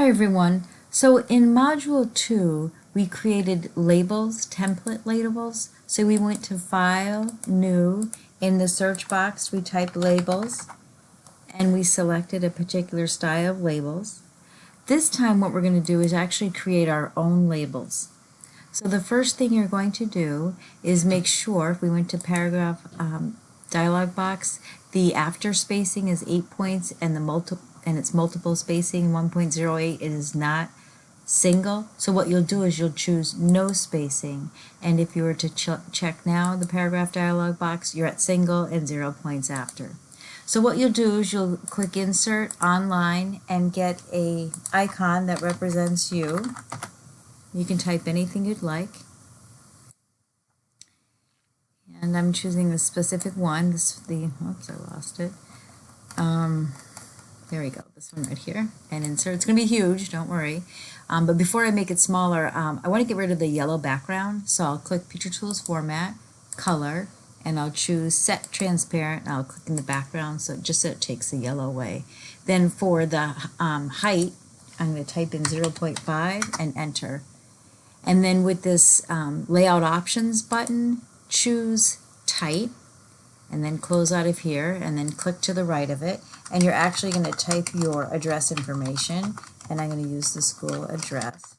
Hi everyone. So in Module 2, we created labels, template labels. So we went to File, New. In the search box, we typed labels, and we selected a particular style of labels. This time what we're going to do is actually create our own labels. So the first thing you're going to do is make sure, if we went to paragraph dialog box, the after spacing is 8 points and it's multiple spacing 1.08. It is not single. So what you'll do is you'll choose no spacing, and if you were to check now the paragraph dialog box, you're at single and 0 points after. So what you'll do is you'll click Insert Online and get a icon that represents you. You can type anything you'd like. And I'm choosing the specific one. Oops, I lost it. There we go, this one right here. And insert. It's going to be huge, don't worry. But before I make it smaller, I want to get rid of the yellow background. So I'll click Picture Tools, Format, Color, and I'll choose Set Transparent. And I'll click in the background so it takes the yellow away. Then for the height, I'm going to type in 0.5 and enter. And then with this Layout Options button, choose Type, and then close out of here, and then click to the right of it, and you're actually going to type your address information, and I'm going to use the school address.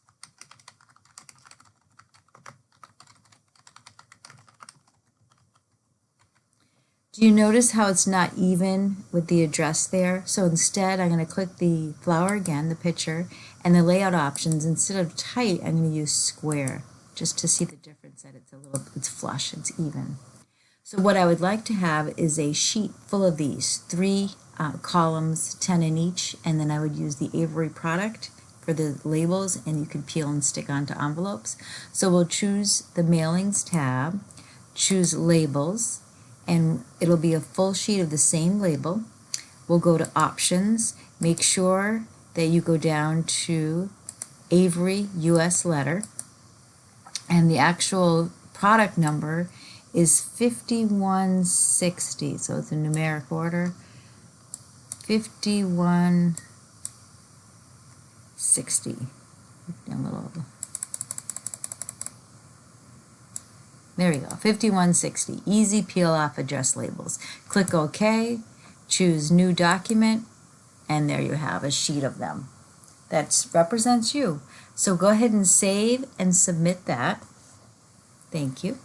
Do you notice how it's not even with the address there? So instead I'm going to click the flower again, the picture, and the layout options. Instead of tight, I'm going to use square, just to see the difference that it's flush, it's even. So what I would like to have is a sheet full of these, 3 columns, 10 in each, and then I would use the Avery product for the labels, and you can peel and stick onto envelopes. So we'll choose the Mailings tab, choose Labels, and it'll be a full sheet of the same label. We'll go to Options, make sure that you go down to Avery US letter, and the actual product number is 5160, so it's a numeric order. 5160. There we go, 5160. Easy peel off address labels. Click OK, choose New Document, and there you have a sheet of them. That represents you. So go ahead and save and submit that. Thank you.